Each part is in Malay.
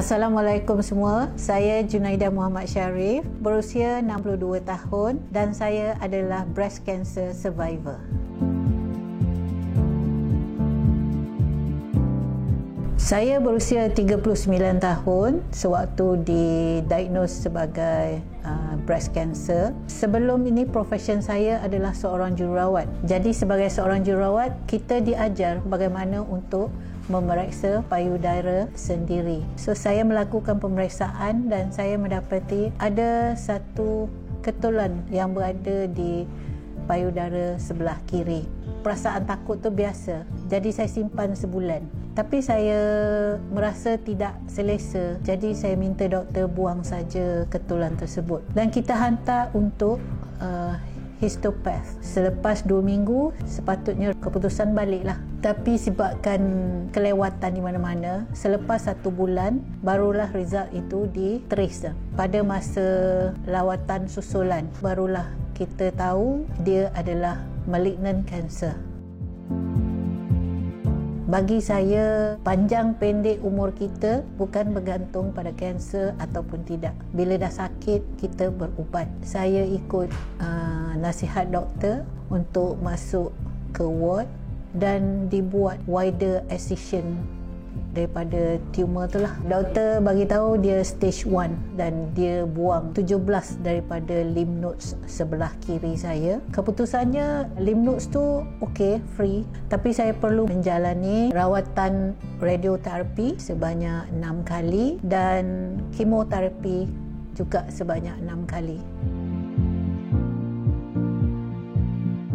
Assalamualaikum semua, saya Junaidah Muhammad Sharif, berusia 62 tahun dan saya adalah breast cancer survivor. Saya berusia 39 tahun sewaktu didiagnose sebagai breast cancer. Sebelum ini profession saya adalah seorang jururawat. Jadi sebagai seorang jururawat, kita diajar bagaimana untuk memeriksa payudara sendiri. So saya melakukan pemeriksaan dan saya mendapati ada satu ketulan yang berada di payudara sebelah kiri. Perasaan takut tu biasa. Jadi saya simpan sebulan. Tapi saya merasa tidak selesa. Jadi saya minta doktor buang saja ketulan tersebut. Dan kita hantar untuk histopath. Selepas 2 minggu sepatutnya keputusan baliklah. Tapi sebabkan kelewatan di mana-mana, selepas 1 bulan barulah result itu di-trace. Pada masa lawatan susulan barulah kita tahu dia adalah malignant cancer. Bagi saya, panjang pendek umur kita bukan bergantung pada kanser ataupun tidak. Bila dah sakit, kita berubat. Saya ikut nasihat doktor untuk masuk ke ward dan dibuat wider excision daripada tumor tu lah. Doktor bagi tahu dia stage 1 dan dia buang 17 daripada lymph nodes sebelah kiri saya. Keputusannya lymph nodes tu okey, free, tapi saya perlu menjalani rawatan radioterapi sebanyak 6 kali dan kemoterapi juga sebanyak 6 kali.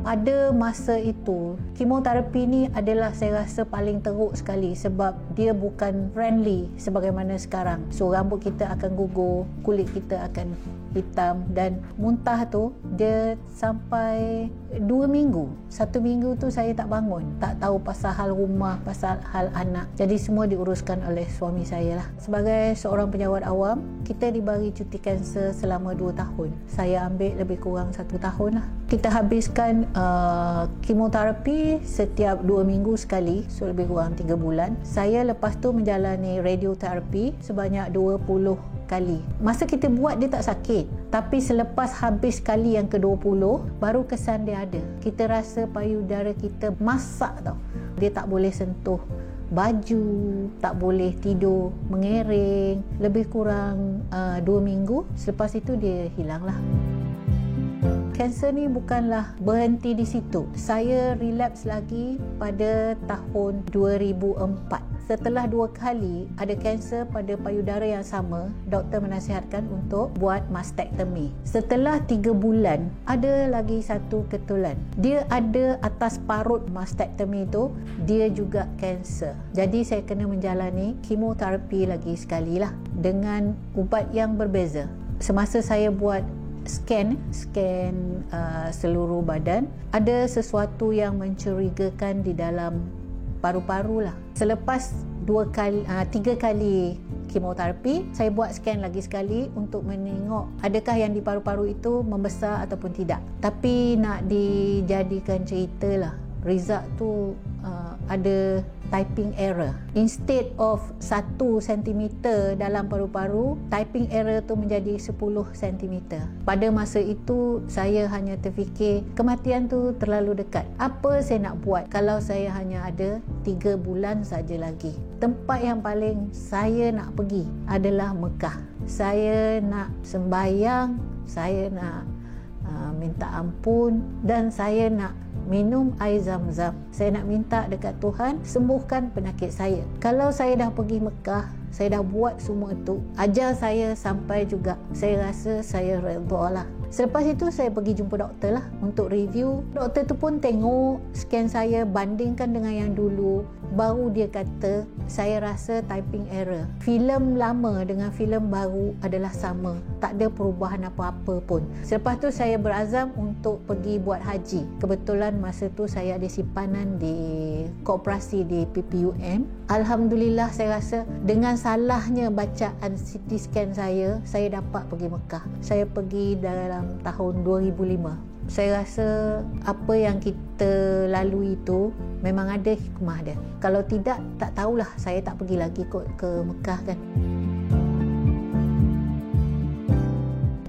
Pada masa itu, kemoterapi ni adalah saya rasa paling teruk sekali sebab dia bukan friendly sebagaimana sekarang. So rambut kita akan gugur, kulit kita akan hitam dan muntah tu dia sampai 2 minggu. 1 minggu tu saya tak bangun, tak tahu pasal hal rumah, pasal hal anak. Jadi semua diuruskan oleh suami saya lah. Sebagai seorang penyawat awam, kita dibagi cuti kanser selama 2 tahun. Saya ambil lebih kurang 1 tahun lah. Kita habiskan kemoterapi setiap 2 minggu sekali, so lebih kurang 3 bulan. Saya lepas tu menjalani radioterapi sebanyak 20 kali. Masa kita buat dia tak sakit, tapi selepas habis kali yang ke-20 baru kesan dia ada. Kita rasa payudara kita masak tau. Dia tak boleh sentuh baju, tak boleh tidur mengering. Lebih kurang 2 minggu. Selepas itu dia hilang lah. Kanser ni bukanlah berhenti di situ. Saya relapse lagi pada tahun 2004. Setelah 2 kali ada kanser pada payudara yang sama, doktor menasihatkan untuk buat mastektomi. Setelah 3 bulan, ada lagi satu ketulan. Dia ada atas parut mastektomi tu, dia juga kanser. Jadi saya kena menjalani kemoterapi lagi sekali lah dengan ubat yang berbeza. Semasa saya buat scan seluruh badan, ada sesuatu yang mencurigakan di dalam paru-paru lah. Selepas 3 kali kemoterapi, saya buat scan lagi sekali untuk menengok adakah yang di paru-paru itu membesar ataupun tidak. Tapi nak dijadikan cerita lah, result tu ada typing error. Instead of 1 cm dalam paru-paru, typing error tu menjadi 10 cm. Pada masa itu saya hanya terfikir kematian tu terlalu dekat. Apa saya nak buat kalau saya hanya ada 3 bulan saja lagi? Tempat yang paling saya nak pergi adalah Mekah. Saya nak sembahyang, saya nak minta ampun dan saya nak minum air zam-zam. Saya nak minta dekat Tuhan sembuhkan penyakit saya. Kalau saya dah pergi Mekah, saya dah buat semua itu, ajar saya sampai juga, saya rasa saya redha lah. Selepas itu saya pergi jumpa doktor lah untuk review. Doktor tu pun tengok scan saya, bandingkan dengan yang dulu, baru dia kata saya rasa typing error. Filem lama dengan filem baru adalah sama, tak ada perubahan apa-apa pun. Selepas tu saya berazam untuk pergi buat haji. Kebetulan masa tu saya ada simpanan di koperasi di PPUM. Alhamdulillah, saya rasa dengan salahnya bacaan CT scan saya dapat pergi Mekah. Saya pergi dalam tahun 2005. Saya rasa apa yang kita lalui itu memang ada hikmah dia. Kalau tidak, tak tahulah, saya tak pergi lagi kot ke Mekah kan.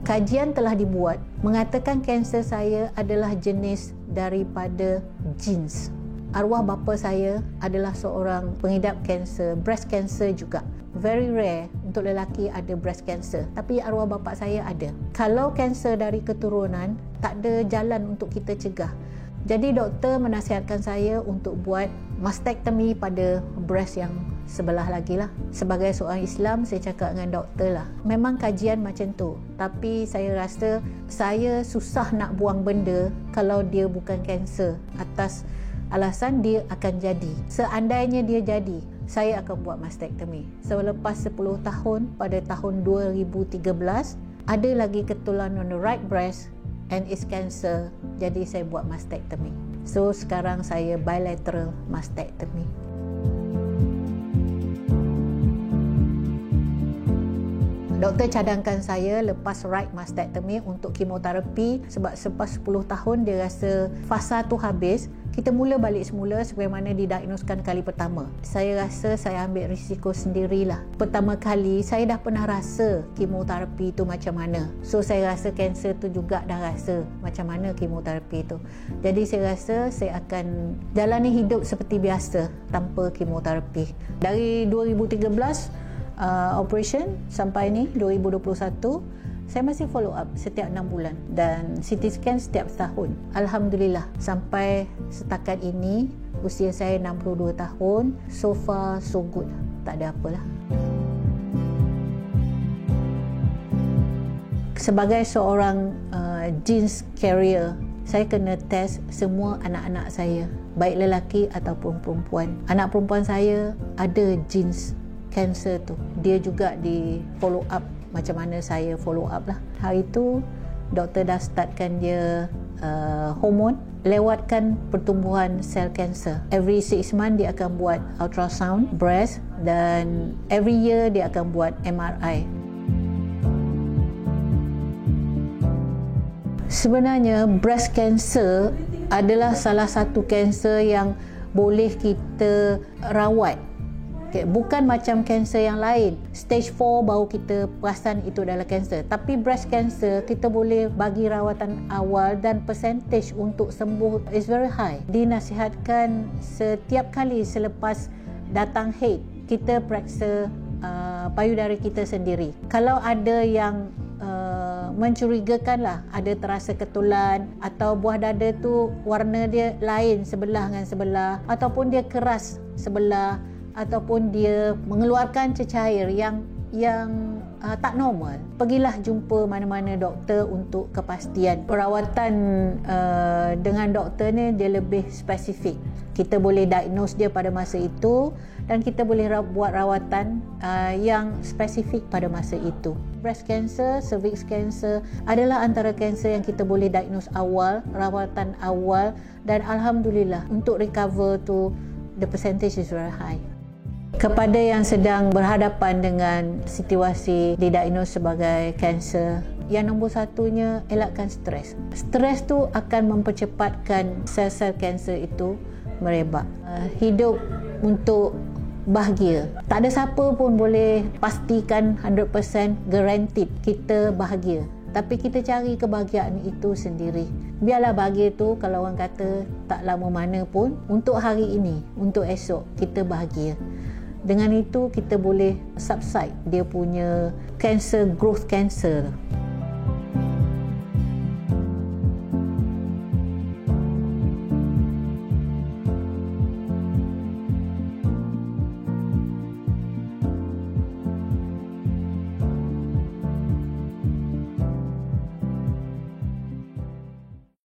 Kajian telah dibuat mengatakan kanser saya adalah jenis daripada genes. Arwah bapa saya adalah seorang pengidap kanser, breast cancer juga. Very rare untuk lelaki ada breast cancer, tapi arwah bapa saya ada. Kalau kanser dari keturunan, tak ada jalan untuk kita cegah. Jadi doktor menasihatkan saya untuk buat mastektomi pada breast yang sebelah lagi lah. Sebagai seorang Islam, saya cakap dengan doktor lah, memang kajian macam tu, tapi saya rasa saya susah nak buang benda kalau dia bukan kanser atas alasan dia akan jadi. Seandainya dia jadi, saya akan buat mastektomi. Selepas 10 tahun, pada tahun 2013, ada lagi ketulan on the right breast and it's cancer, jadi saya buat mastektomi. So sekarang saya bilateral mastektomi. Doktor cadangkan saya lepas right mastektomi untuk kemoterapi, sebab selepas 10 tahun dia rasa fasa tu habis, kita mula balik semula sebagaimana didiagnoskan kali pertama. Saya rasa saya ambil risiko sendirilah. Pertama kali saya dah pernah rasa kemoterapi tu macam mana. So saya rasa kanser tu juga dah rasa macam mana kemoterapi tu. Jadi saya rasa saya akan jalani hidup seperti biasa tanpa kemoterapi. Dari 2013 operation sampai ni 2021, saya masih follow up setiap 6 bulan dan CT scan setiap tahun. Alhamdulillah, sampai setakat ini usia saya 62 tahun, so far so good, tak ada apalah. Sebagai seorang genes carrier, saya kena test semua anak-anak saya, baik lelaki ataupun perempuan. Anak perempuan saya ada genes kanser tu, dia juga di follow up macam mana saya follow up lah. Hari tu doktor dah startkan dia hormon lewatkan pertumbuhan sel kanser. Every 6 months dia akan buat ultrasound breast dan every year dia akan buat MRI. Sebenarnya breast cancer adalah salah satu kanser yang boleh kita rawat. Okay, bukan macam kanser yang lain, stage 4 baru kita perasan itu adalah kanser. Tapi breast cancer kita boleh bagi rawatan awal dan percentage untuk sembuh is very high. Dinasihatkan setiap kali selepas datang haid, kita periksa payudara kita sendiri. Kalau ada yang mencurigakan lah, ada terasa ketulan atau buah dada tu warna dia lain sebelah dengan sebelah, ataupun dia keras sebelah, ataupun dia mengeluarkan cecair yang tak normal, pergilah jumpa mana-mana doktor untuk kepastian. Perawatan dengan doktor ni dia lebih spesifik. Kita boleh diagnose dia pada masa itu dan kita boleh buat rawatan yang spesifik pada masa itu. Breast cancer, cervix cancer adalah antara kanser yang kita boleh diagnose awal, rawatan awal, dan alhamdulillah untuk recover tu the percentage is very high. Kepada yang sedang berhadapan dengan situasi didiagnos sebagai kanser, yang nombor satunya, elakkan stres. Stres tu akan mempercepatkan sel-sel kanser itu merebak. Hidup untuk bahagia. Tak ada siapa pun boleh pastikan 100% guaranteed kita bahagia. Tapi kita cari kebahagiaan itu sendiri. Biarlah bahagia tu, kalau orang kata tak lama mana pun, untuk hari ini, untuk esok kita bahagia. Dengan itu kita boleh subside dia punya cancer, growth cancer.